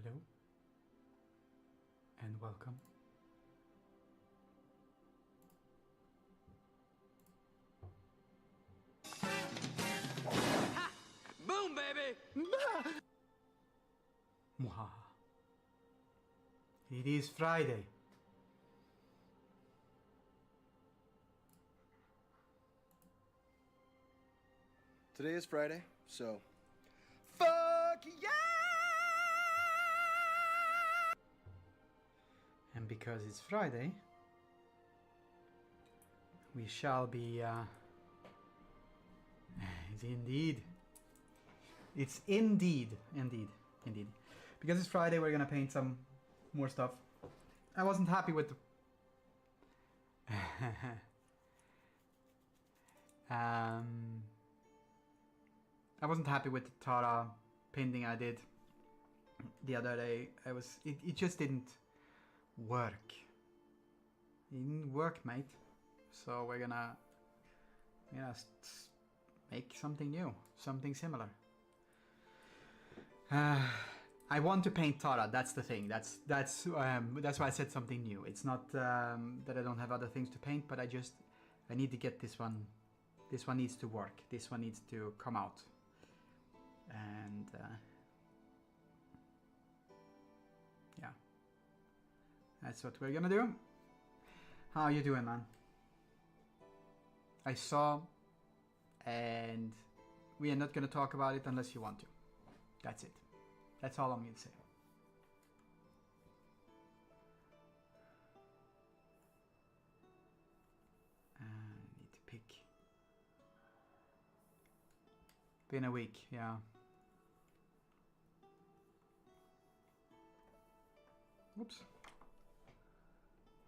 Hello and welcome. Ha! Boom, baby! Mwahaha. It is Friday. Today is Friday, so fuck yeah! And because it's Friday, we shall be it's indeed because it's Friday, we're gonna paint some more stuff. I wasn't happy with the I wasn't happy with the Tara painting I did the other day. It just didn't work. It didn't work, mate. So we're gonna make something new, something similar. I want to paint Tara. That's the thing. That's why I said something new. It's not that I don't have other things to paint, but I need to get this one. This one needs to work. This one needs to come out. And yeah, that's what we're gonna do. How you doing, man? I saw, and we are not gonna talk about it unless you want to. That's it. That's all I'm gonna say. I need to pick. Been a week, yeah. Oops.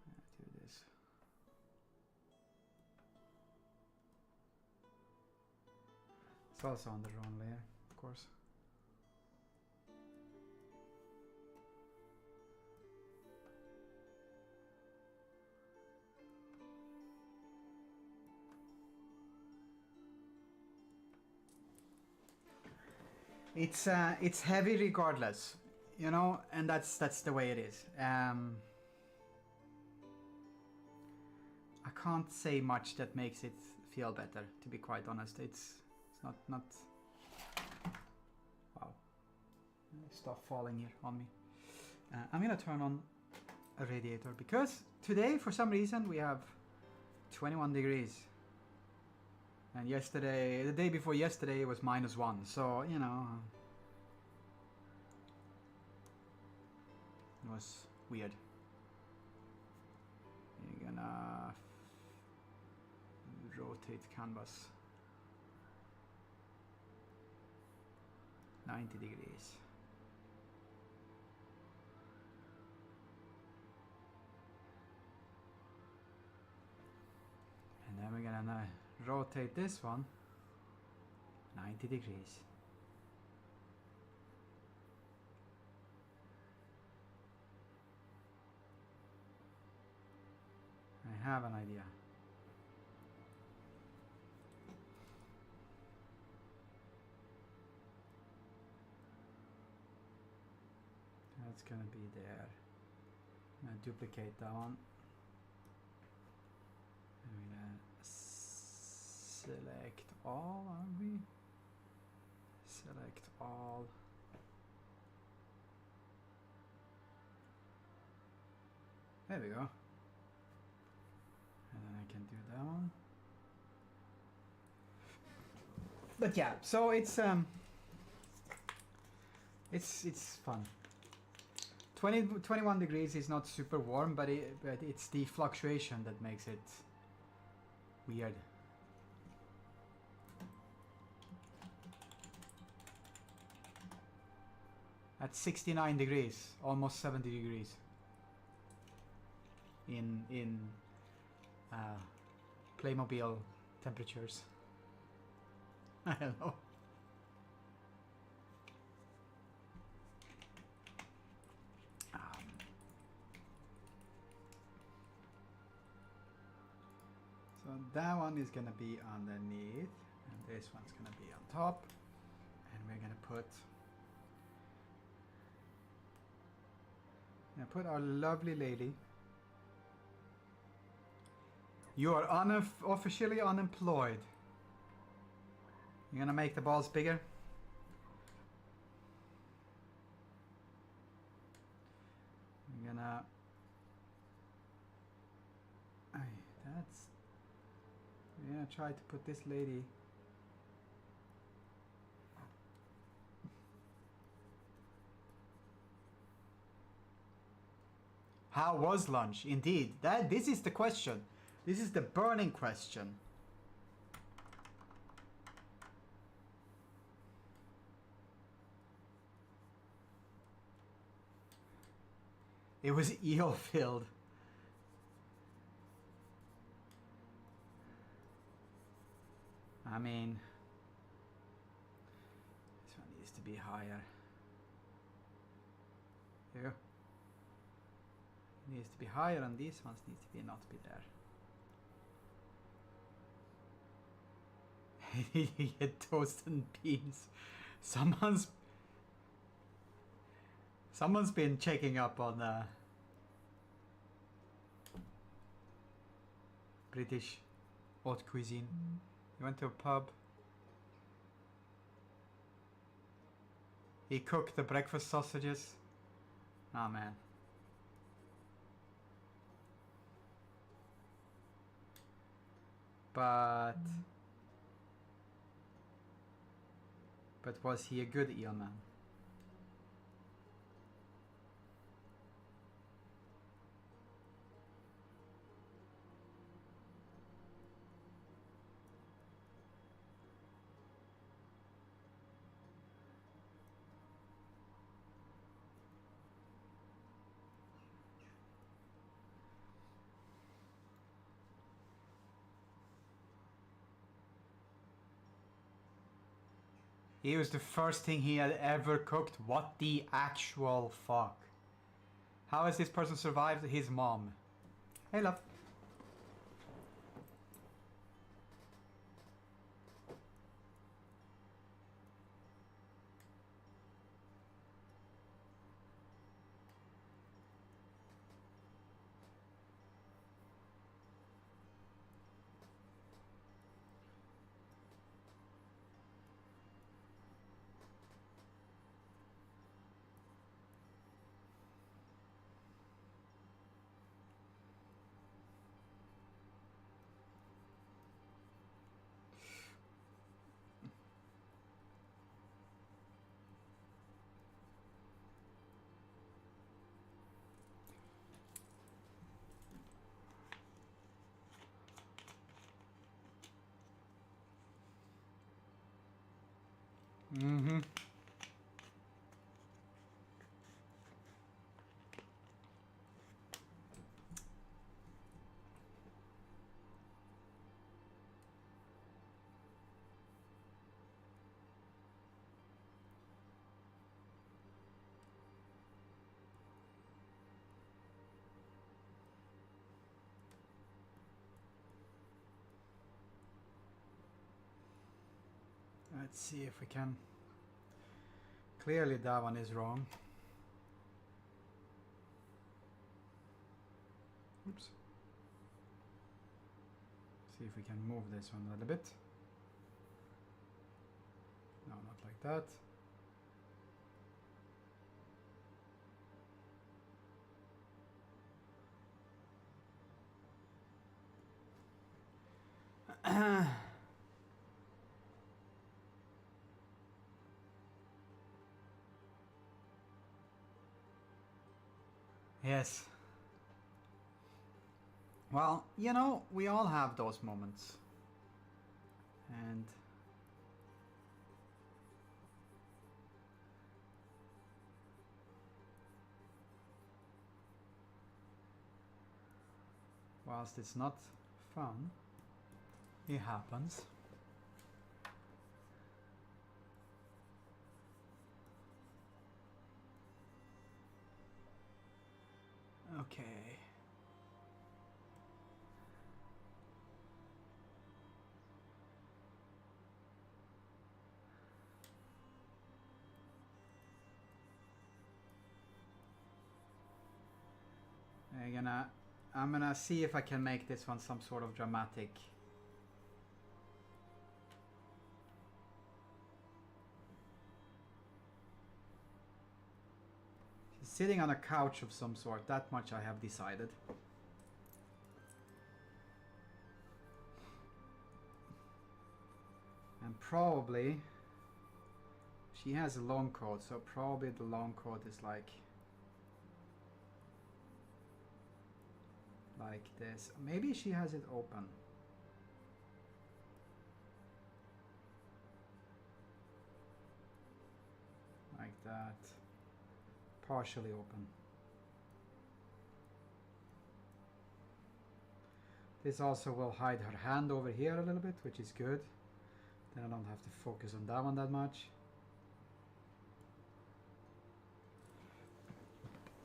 Let's do this. It's also on the wrong layer, of course. It's heavy regardless, you know, and that's the way it is. I can't say much that makes it feel better, to be quite honest. It's not wow, stuff falling here on me. I'm gonna turn on a radiator because today for some reason we have 21 degrees. And yesterday, the day before yesterday, it was -1. So, you know, it was weird. You're gonna rotate canvas 90 degrees. And then we're gonna rotate this one 90 degrees. I have an idea. That's gonna be there. I'm gonna duplicate that one. I'm gonna select all, aren't we? Select all. There we go. And then I can do that one. But yeah, so it's fun. 21 degrees is not super warm, but it's the fluctuation that makes it weird. At 69 degrees, almost 70 degrees in Playmobil temperatures. I don't know. So that one is gonna be underneath, and this one's gonna be on top, and we're gonna put Now put our lovely lady. You are officially unemployed. You're gonna make the balls bigger? I'm gonna... that's... We're gonna try to put this lady... How was lunch? Indeed. This is the question. This is the burning question. It was eel-filled. I mean... This one needs to be higher. Here. Needs to be higher and these ones need to be not be there. You get toast and beans. Someone's been checking up on British haute cuisine. He went to a pub. He cooked the breakfast sausages. Oh man. But was he a good eel man? It was the first thing he had ever cooked. What the actual fuck? How has this person survived his mom? Hey, love. Mm-hmm. Let's see if we can. Clearly that one is wrong. Oops. See if we can move this one a little bit. No, not like that. Yes. Well, you know, we all have those moments. And whilst it's not fun, it happens. Okay. I'm gonna see if I can make this one some sort of dramatic. She's sitting on a couch of some sort, that much I have decided. And probably she has a long coat, so probably the long coat is like this. Maybe she has it open. Like that. Partially open. This also will hide her hand over here a little bit, which is good. Then I don't have to focus on that one that much.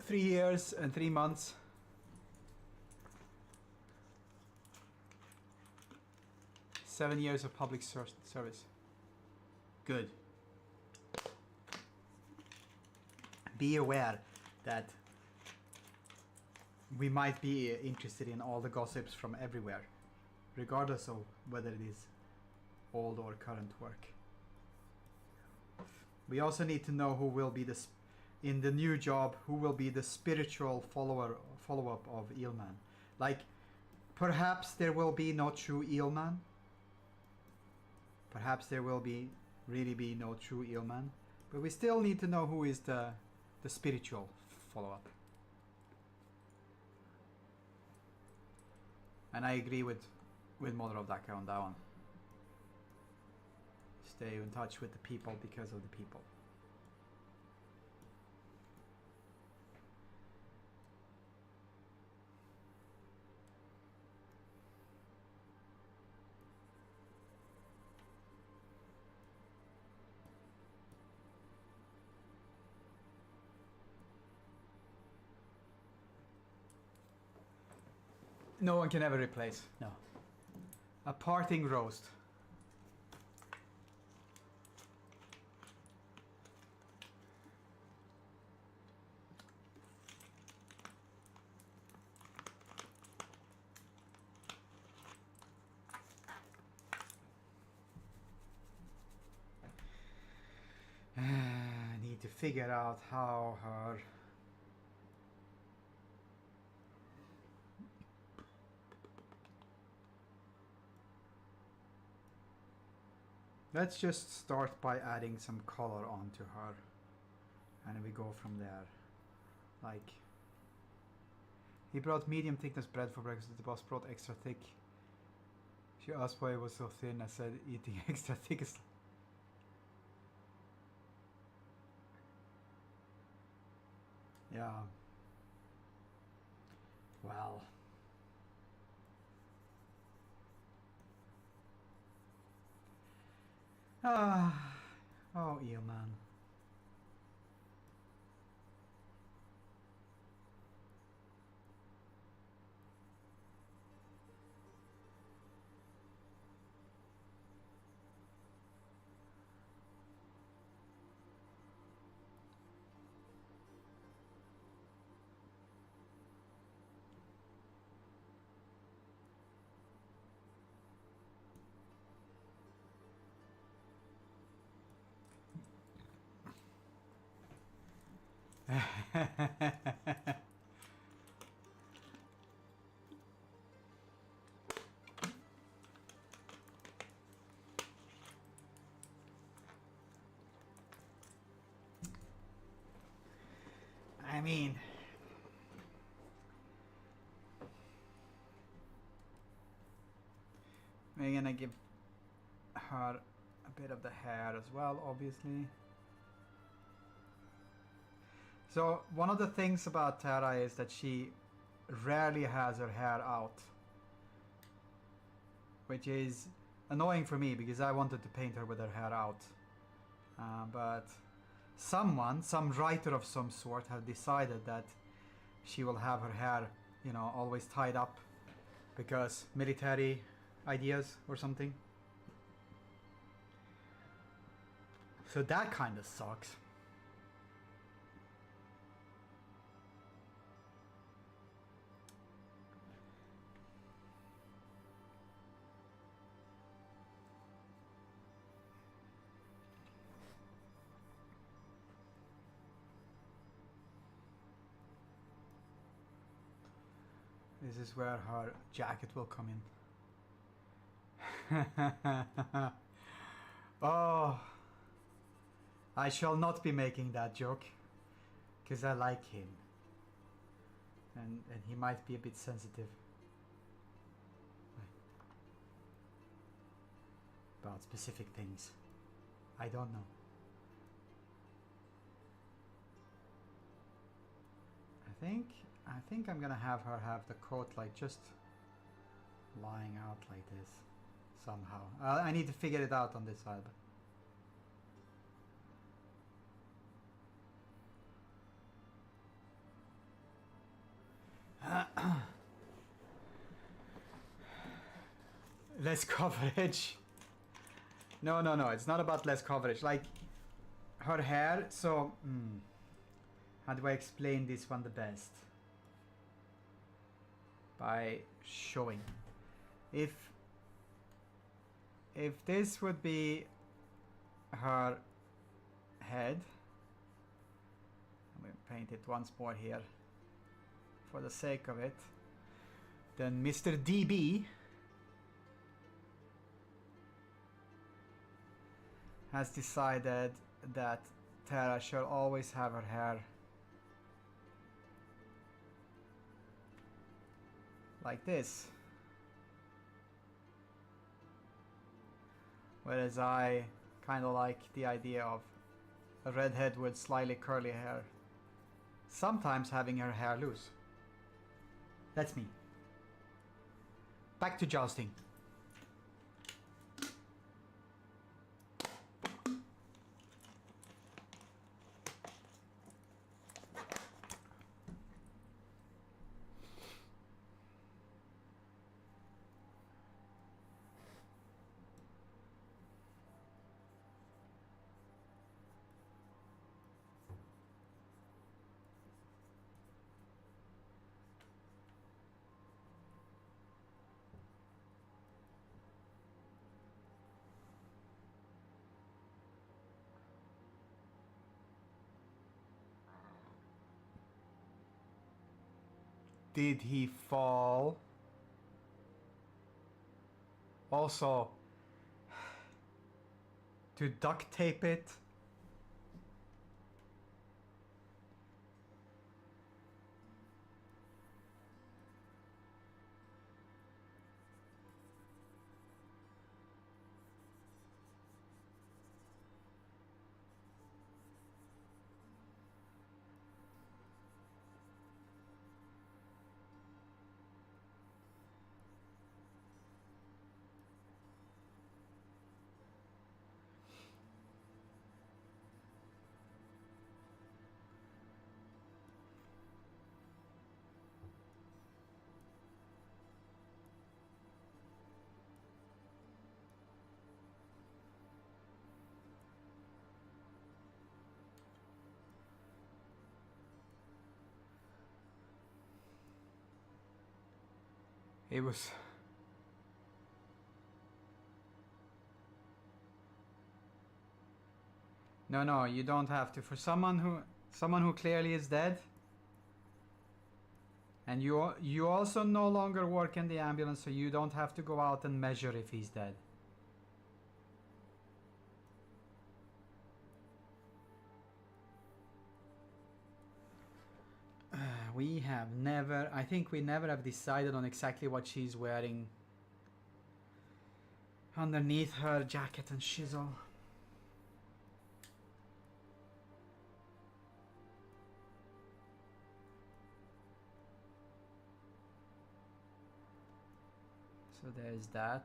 3 years and 3 months. Seven years of public service. Good. Be aware that we might be interested in all the gossips from everywhere, regardless of whether it is old or current work. We also need to know who will be in the new job, who will be the spiritual follow-up of Eelman. Like, perhaps there will be no true Eelman. Perhaps there will really be no true Eelman. But we still need to know who is the spiritual follow-up. And I agree with Mother of Dhaka on that one. Stay in touch with the people because of the people. No one can ever replace. No. A parting roast. I need to figure out how her... Let's just start by adding some color onto her, and we go from there. Like, he brought medium thickness bread for breakfast. The boss brought extra thick. She asked why it was so thin. I said eating extra thick is... Yeah. Well. Oh, Eelman. I mean, we're gonna give her a bit of the hair as well, obviously. So one of the things about Tara is that she rarely has her hair out, which is annoying for me because I wanted to paint her with her hair out. But some writer of some sort, have decided that she will have her hair, you know, always tied up because military ideas or something. So that kind of sucks. This is where her jacket will come in. Oh, I shall not be making that joke, because I like him. And he might be a bit sensitive about specific things. I don't know. I think I'm gonna have her have the coat like just lying out like this somehow. I need to figure it out on this side. Less coverage. No, it's not about less coverage. Like her hair, so how do I explain this one the best? By showing. If this would be her head, I'm going to paint it once more here for the sake of it, then Mr. DB has decided that Tara shall always have her hair like this, whereas I kind of like the idea of a redhead with slightly curly hair, sometimes having her hair loose. That's me. Back to jousting. Did he fall? Also, to duct tape it. It was... No, you don't have to. For someone who clearly is dead, and you also no longer work in the ambulance, so you don't have to go out and measure if he's dead. We have never, I think we never have decided on exactly what she's wearing underneath her jacket and shizzle. So there's that.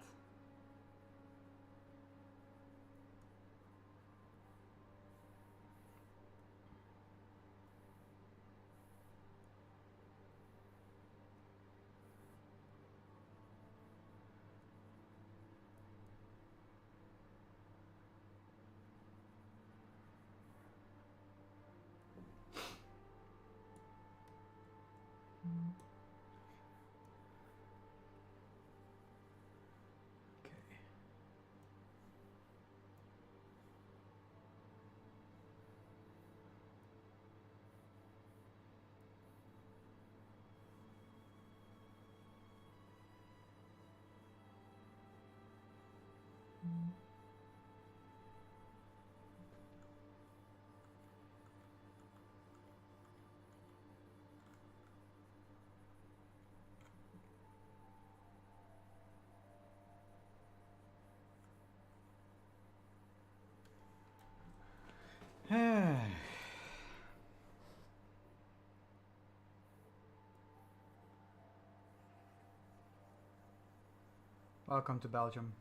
Welcome to Belgium.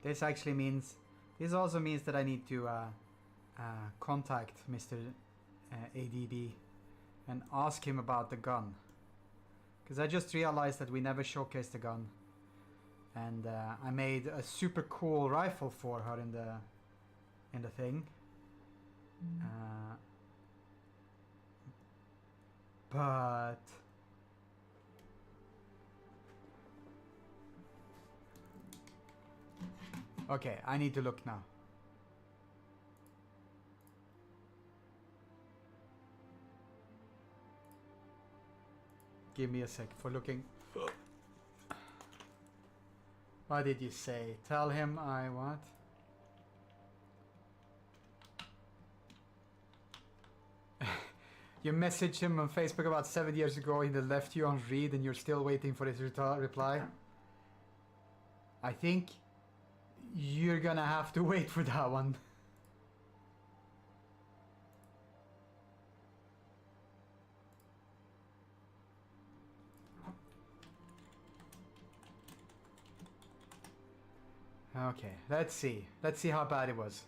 This actually means, this also means that I need to contact Mr. ADB and ask him about the gun. Because I just realized that we never showcased the gun. And I made a super cool rifle for her in the thing. But okay, I need to look now. Give me a sec for looking. What did you say? Tell him I what? You messaged him on Facebook about 7 years ago. He left you on read and you're still waiting for his reply. I think you're gonna have to wait for that one. Okay, let's see. Let's see how bad it was.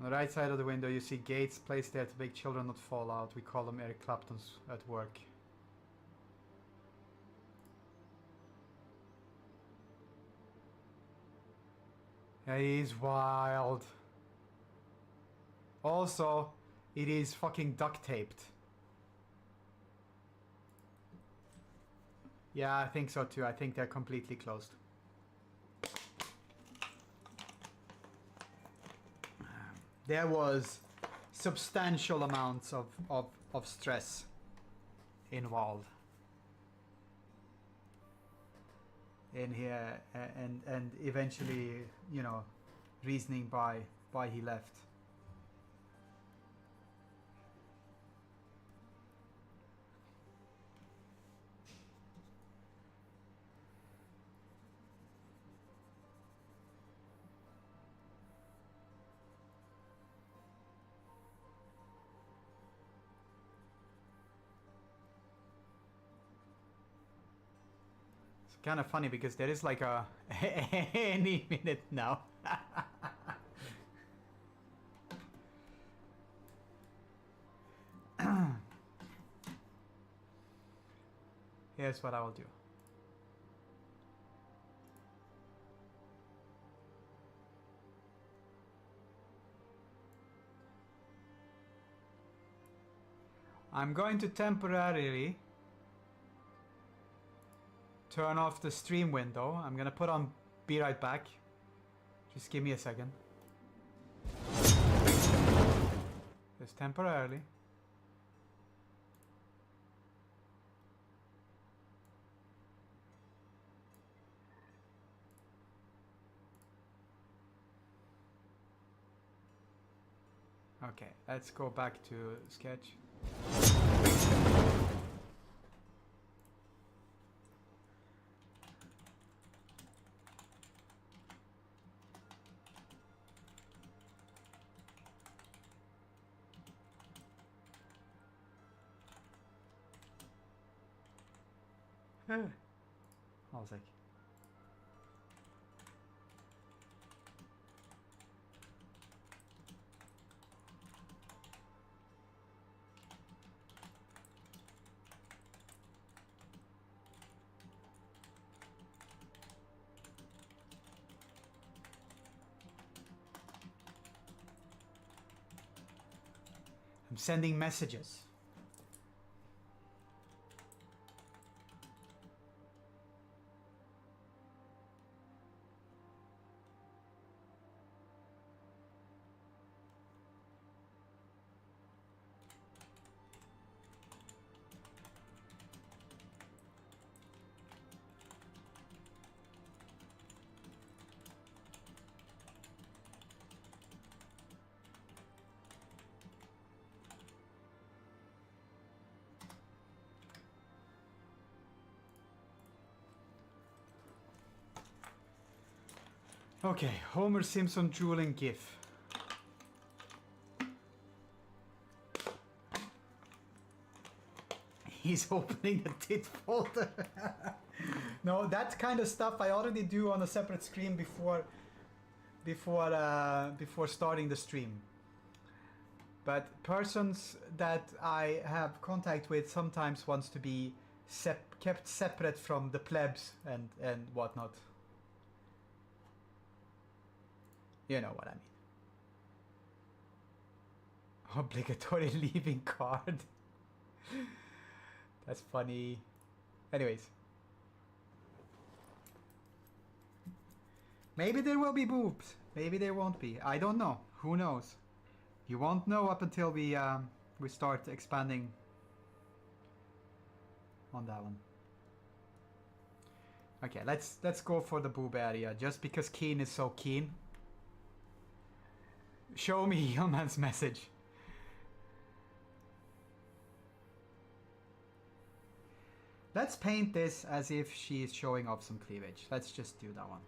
On the right side of the window you see gates placed there to make children not fall out. We call them Eric Clapton's at work. Yeah, he's wild. Also, it is fucking duct taped. Yeah, I think so too. I think they're completely closed. There was substantial amounts of stress involved in here, and eventually, you know, reasoning why he left. Kind of funny because there is like a any minute now. Here's what I will do. I'm going to temporarily turn off the stream window. I'm gonna put on be right back. Just give me a second. Just temporarily. Okay, let's go back to sketch. I was like, I'm sending messages. Okay, Homer Simpson drooling gif. He's opening the tit folder. No, that kind of stuff I already do on a separate screen before starting the stream. But persons that I have contact with sometimes wants to be kept separate from the plebs and whatnot. You know what I mean. Obligatory leaving card. That's funny. Anyways. Maybe there will be boobs. Maybe there won't be. I don't know. Who knows? You won't know up until we start expanding on that one. Okay, let's go for the boob area just because Keen is so keen. Show me Hillman's message. Let's paint this as if she is showing off some cleavage. Let's just do that one.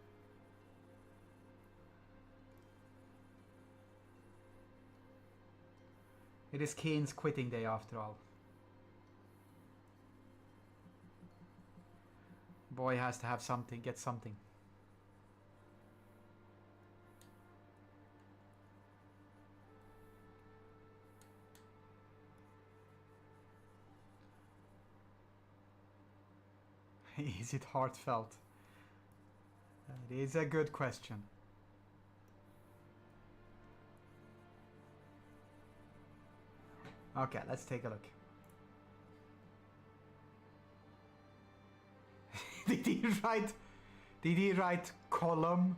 It is Keen's quitting day after all. Boy has to have something, get something. Is it heartfelt? It is a good question. Okay, let's take a look. Did he write column?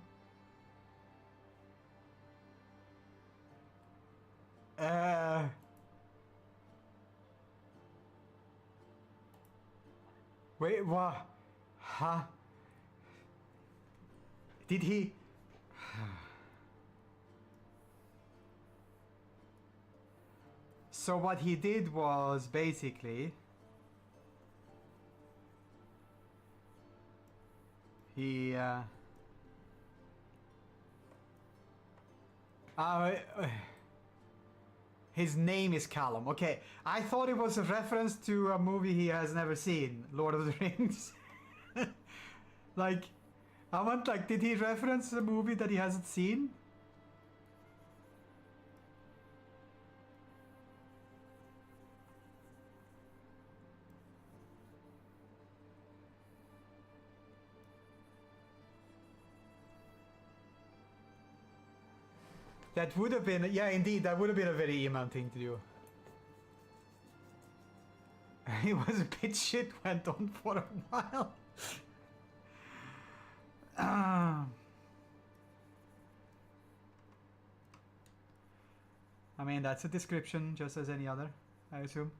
Wait, what? Huh? Did he? So what he did was basically he his name is Callum. Okay, I thought it was a reference to a movie he has never seen, Lord of the Rings. Like, I want, like, did he reference a movie that he hasn't seen? That would have been, yeah, indeed, that would have been a very Eman thing to do. It was a bit shit, went on for a while. I mean, that's a description just as any other, I assume.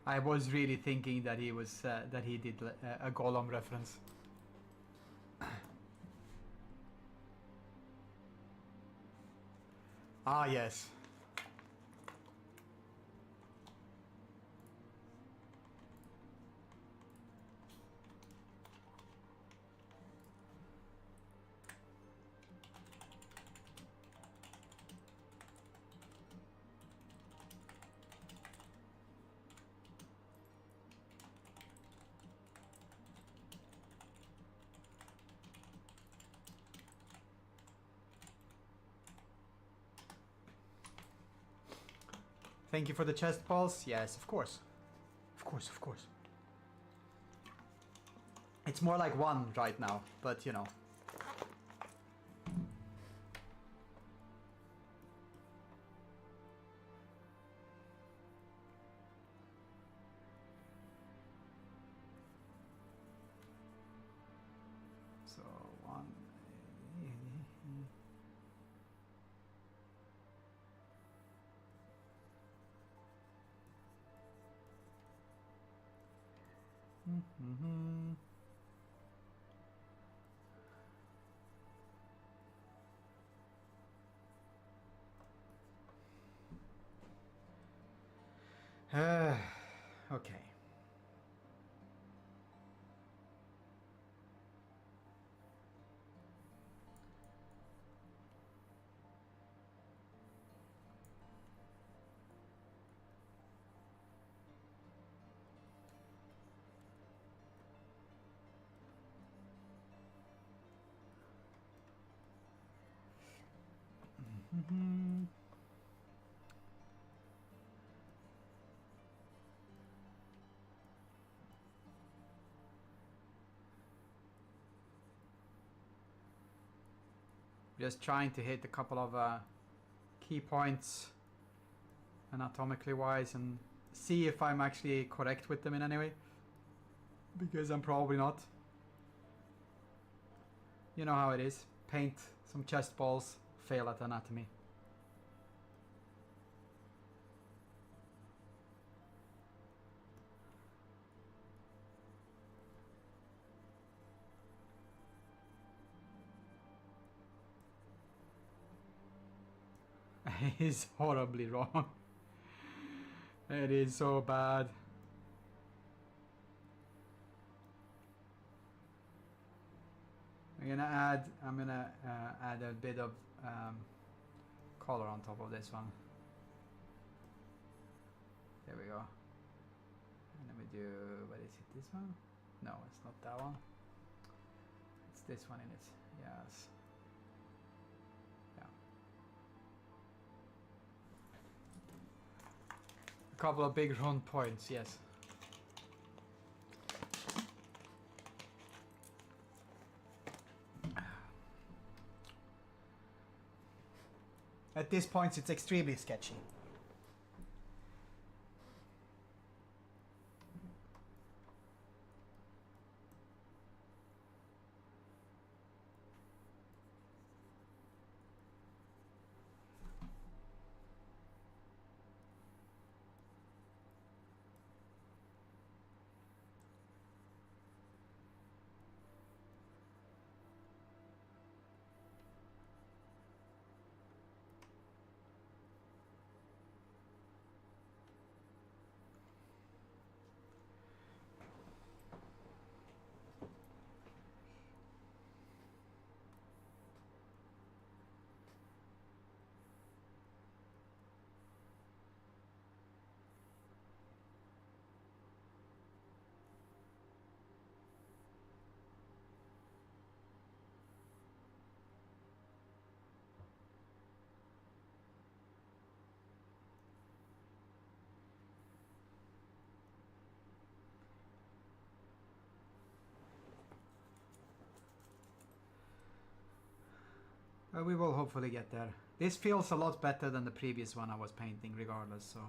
I was really thinking that he was that he did a Gollum reference. Ah, yes. Thank you for the chest balls. Yes, of course. Of course, of course. It's more like 1 right now, but you know. So 1. Okay. Just trying to hit a couple of key points anatomically wise and see if I'm actually correct with them in any way, because I'm probably not. You know how it is. Paint some chest balls, fail at anatomy. It's horribly wrong. It is so bad. I'm gonna add a bit of color on top of this one. There we go. And then we do, what is it, this one? No, it's not that one. It's this one in it, yes. Yeah. A couple of big round points, yes. At this point, it's extremely sketchy. We will hopefully get there. This feels a lot better than the previous one I was painting regardless, so...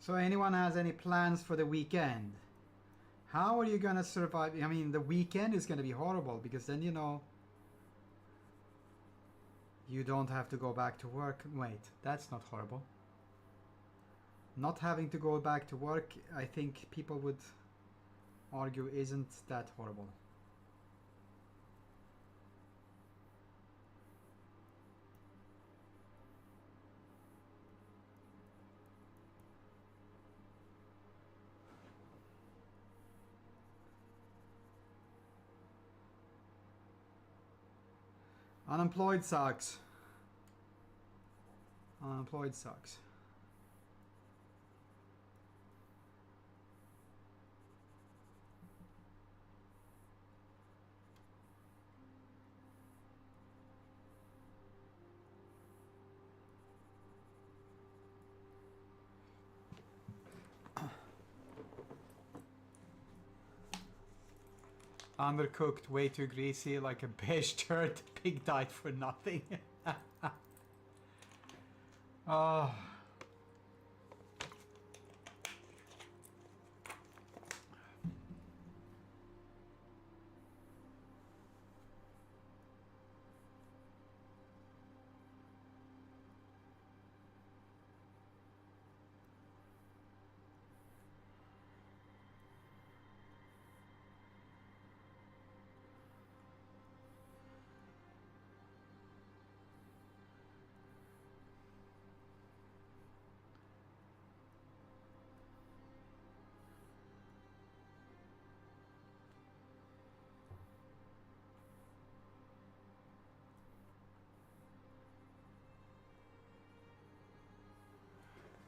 So anyone has any plans for the weekend? How are you gonna survive? I mean, the weekend is gonna be horrible because then, you know, you don't have to go back to work. Wait, that's not horrible. not having to go back to work, I think people would argue, isn't that horrible. Unemployed sucks. Unemployed sucks. Undercooked, way too greasy, like a beige turd. Pig died for nothing. Oh.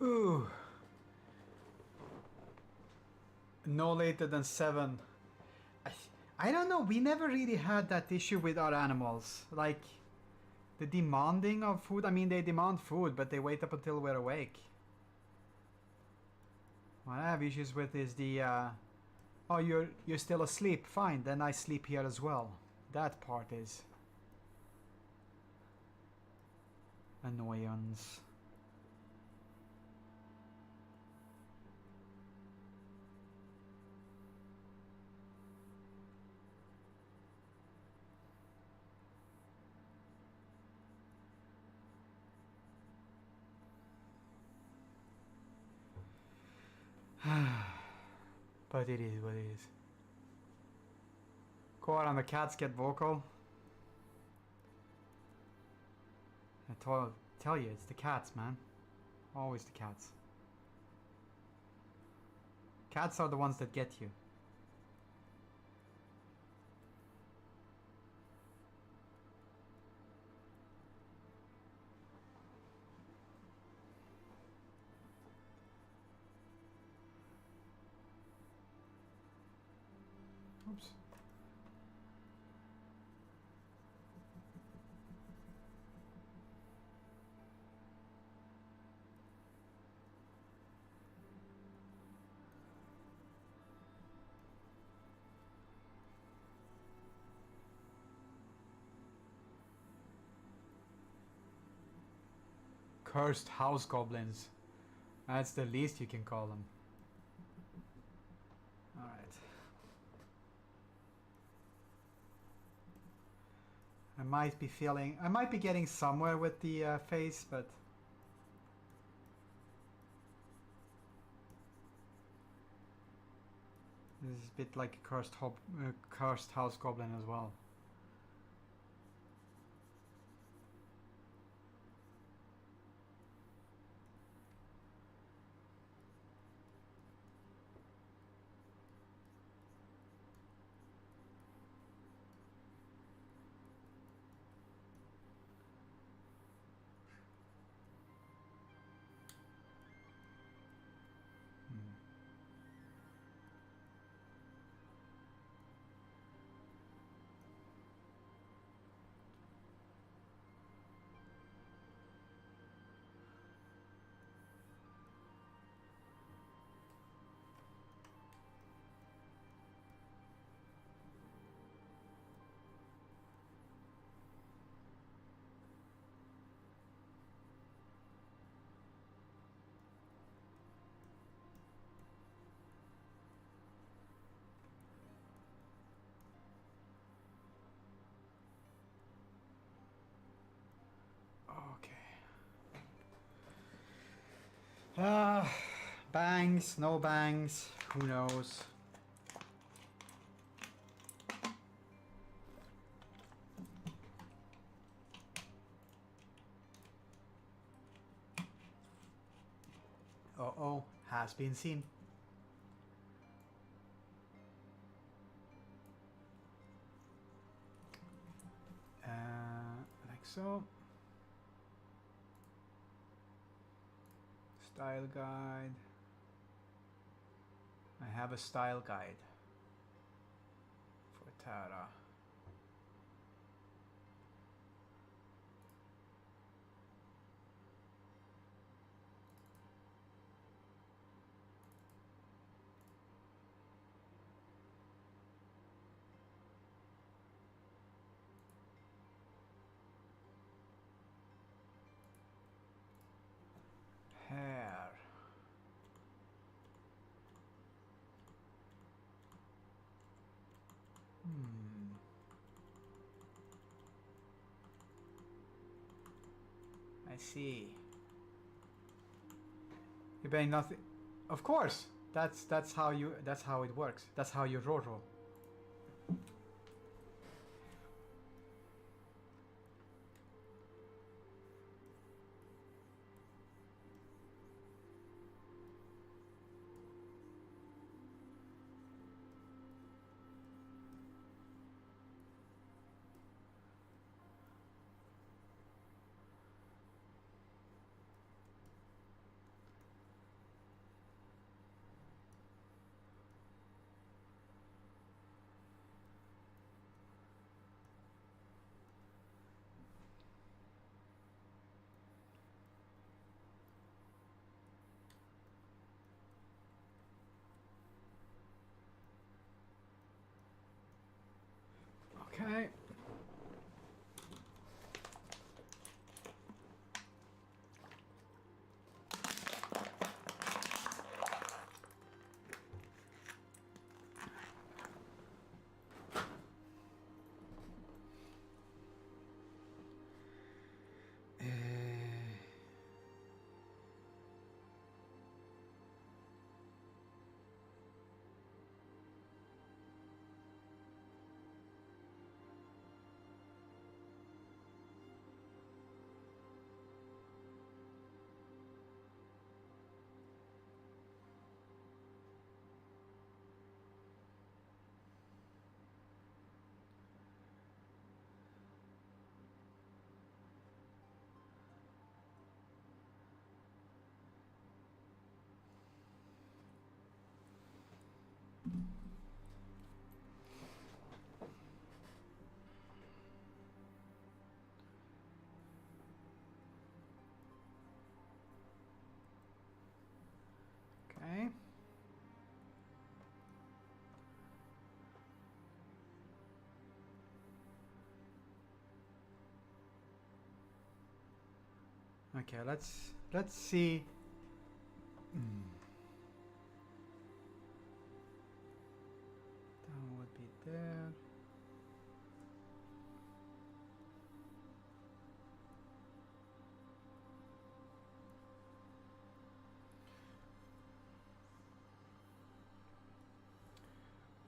Ooh. No later than 7. I don't know, we never really had that issue with our animals. Like, the demanding of food. I mean, they demand food, but they wait up until we're awake. What I have issues with is the, oh, you're still asleep. Fine, then I sleep here as well. That part is annoyance. But it is what it is. Core and the cats get vocal. I tell you, it's the cats, man. Always the cats. Cats are the ones that get you. Oops. Cursed house goblins. That's the least you can call them. Alright. I might be getting somewhere with the face, but this is a bit like a cursed house goblin as well. Okay. Bangs, no bangs, who knows? Uh-oh, has been seen. Like so. Style guide. I have a style guide for Tara. Hair. I see. You're paying nothing. Of course. That's how it works. That's how you roll. Okay. Okay. Okay, let's see. That would be there.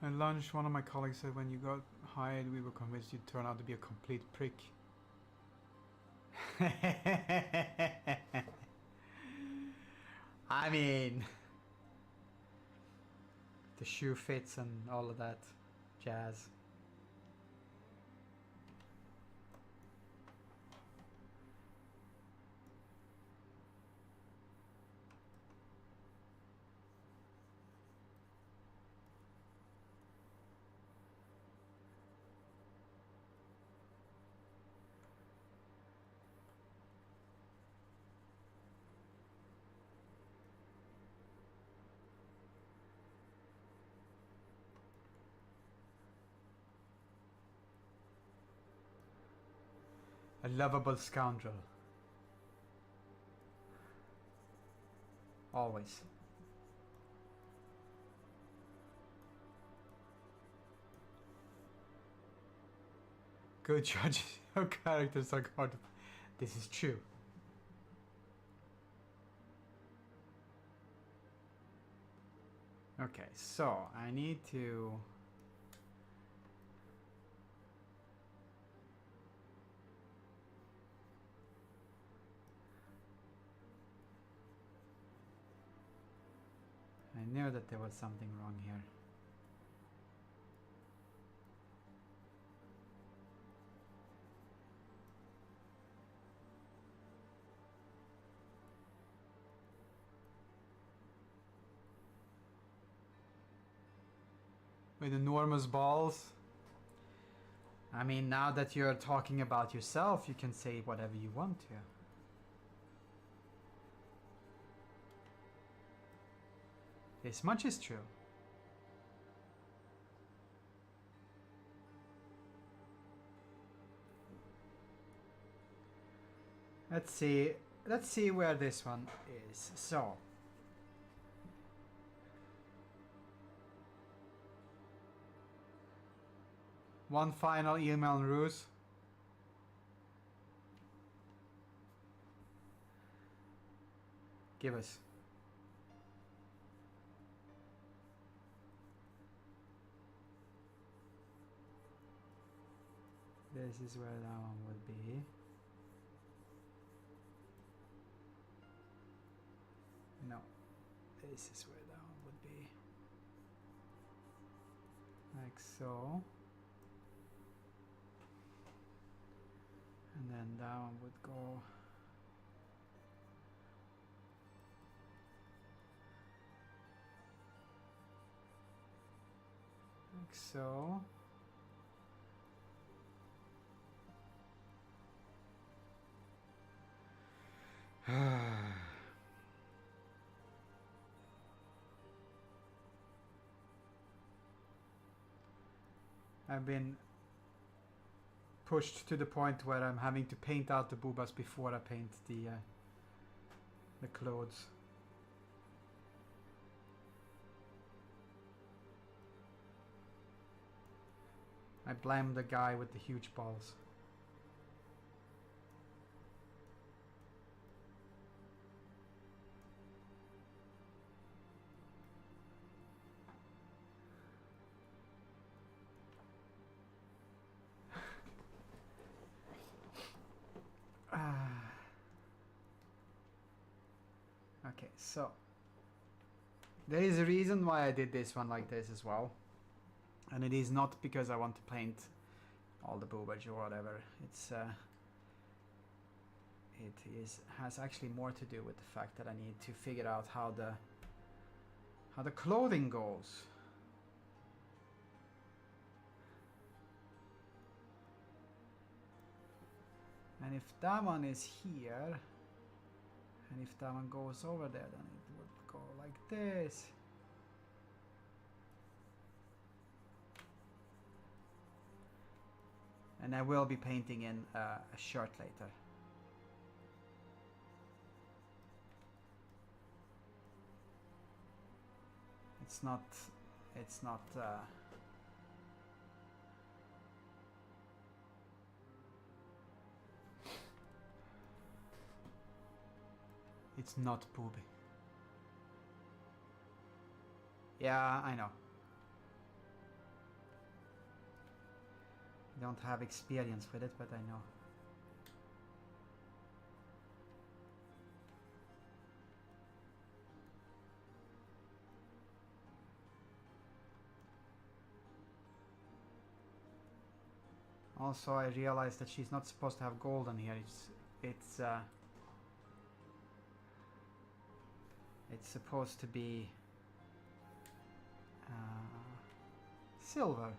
At lunch, one of my colleagues said when you got hired, we were convinced you'd turn out to be a complete prick. I mean, the shoe fits and all of that jazz. A lovable scoundrel. Always. Good judges. Your characters are God. This is true. Okay, so I need to... I knew that there was something wrong here. With enormous balls. I mean, now that you're talking about yourself, you can say whatever you want to. This much is true. Let's see where this one is. So, one final email and ruse. Give us. This is where that one would be. No, this is where that one would be. Like so. And then that one would go like so. I've been pushed to the point where I'm having to paint out the boobas before I paint the clothes. I blame the guy with the huge balls. Okay, so there is a reason why I did this one like this as well, and it is not because I want to paint all the boobage or whatever. Has actually more to do with the fact that I need to figure out how the clothing goes. And if that one is here, and if that one goes over there, then it would go like this. And I will be painting in a shirt later. It's not it's not booby. Yeah, I know. I don't have experience with it, but I know. Also, I realized that she's not supposed to have gold on here. It's supposed to be silver.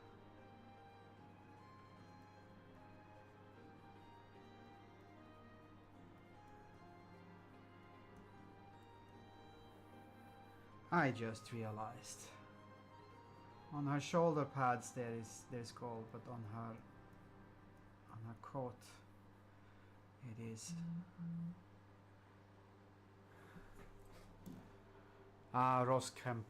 I just realized. On her shoulder pads there's gold, but on her coat it is. Roskremp.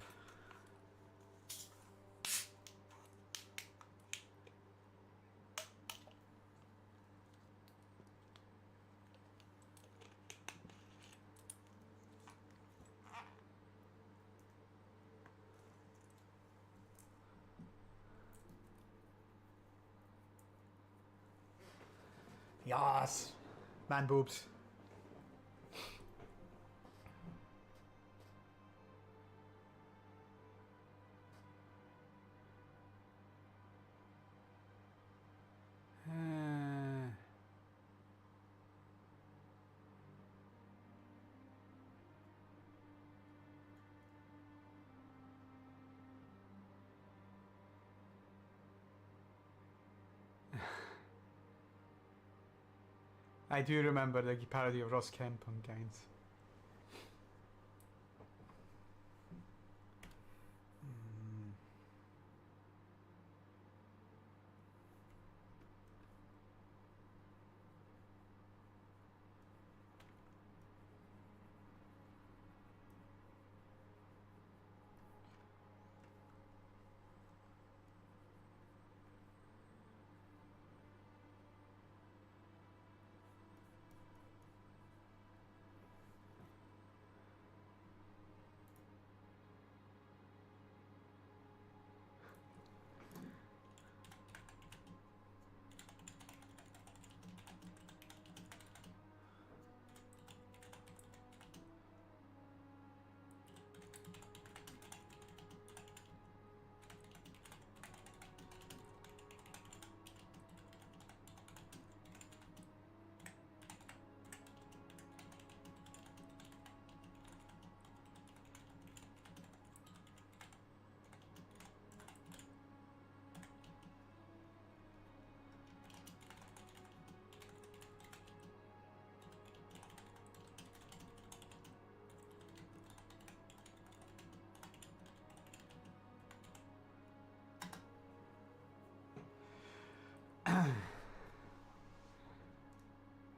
Yes! Man boobs. I do remember the parody of Ross Kemp on Gaines.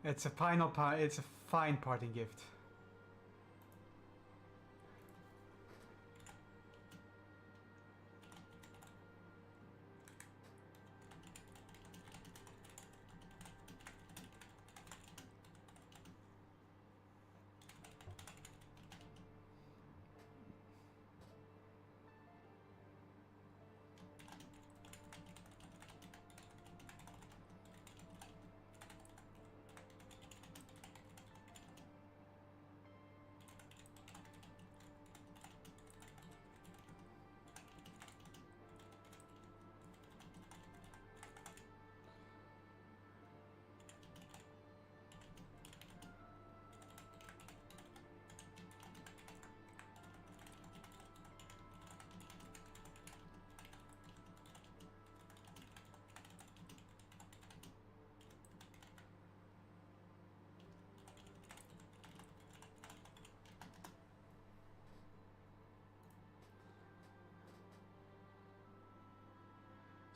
It's a it's a fine parting gift.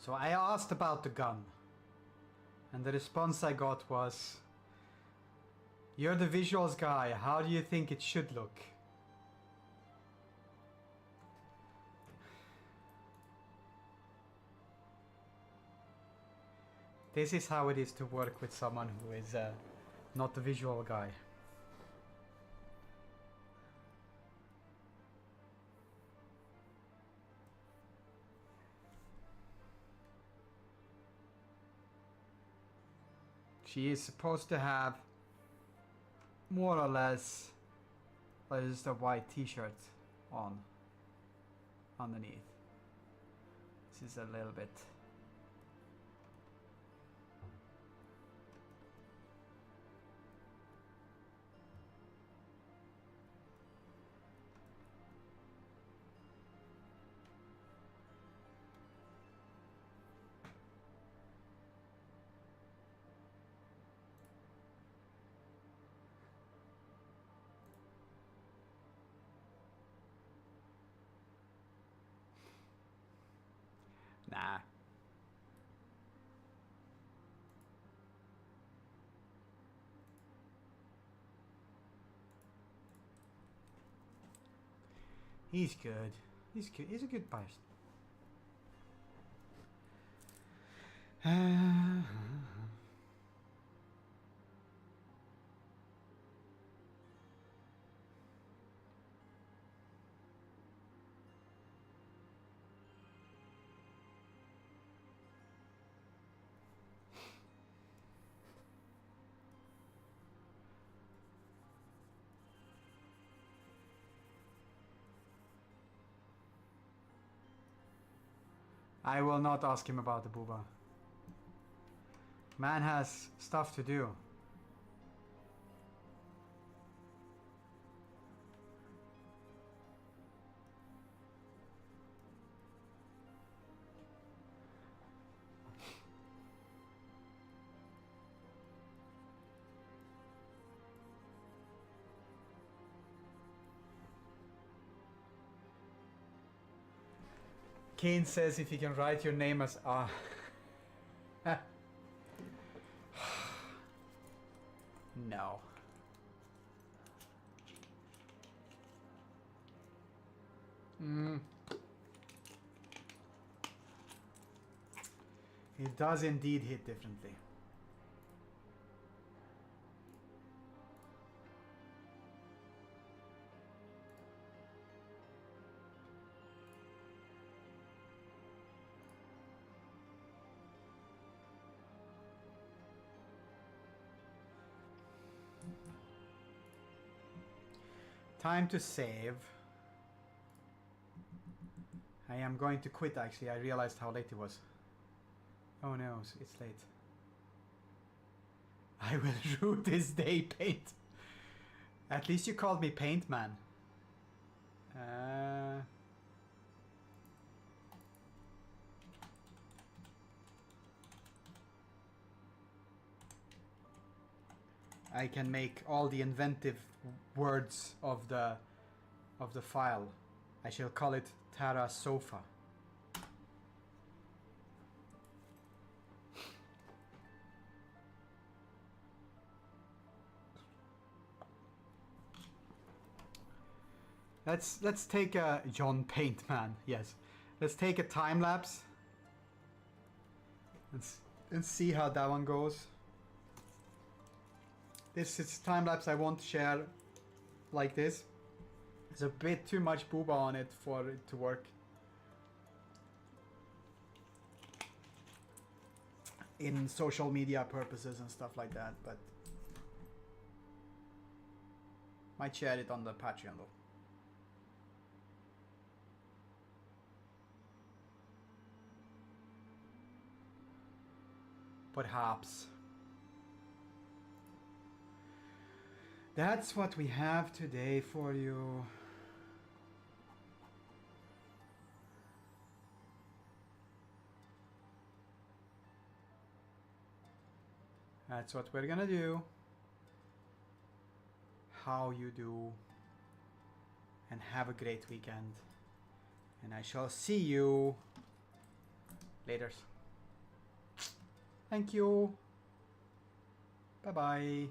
So I asked about the gun, and the response I got was, "You're the visuals guy, how do you think it should look?" This is how it is to work with someone who is not the visual guy. She is supposed to have more or less just a white t-shirt on underneath. This is a little bit nah. He's good. He's good. He's a good person. I will not ask him about the booba. Man has stuff to do. Kane says if you can write your name as no. It does indeed hit differently. Time to save. I am going to quit actually. I realized how late it was. Oh no, it's late. I will rue this day, Paint. At least you called me Paint Man. I can make all the inventive words of the file. I shall call it Tara Sofa. Let's take a John Paint Man. Yes, let's take a time lapse and see how that one goes. This is time lapse I won't share like this. There's a bit too much booba on it for it to work. In social media purposes and stuff like that, but might share it on the Patreon though. Perhaps. That's what we have today for you. That's what we're gonna do. How you do. And have a great weekend. And I shall see you later. Thank you. Bye bye.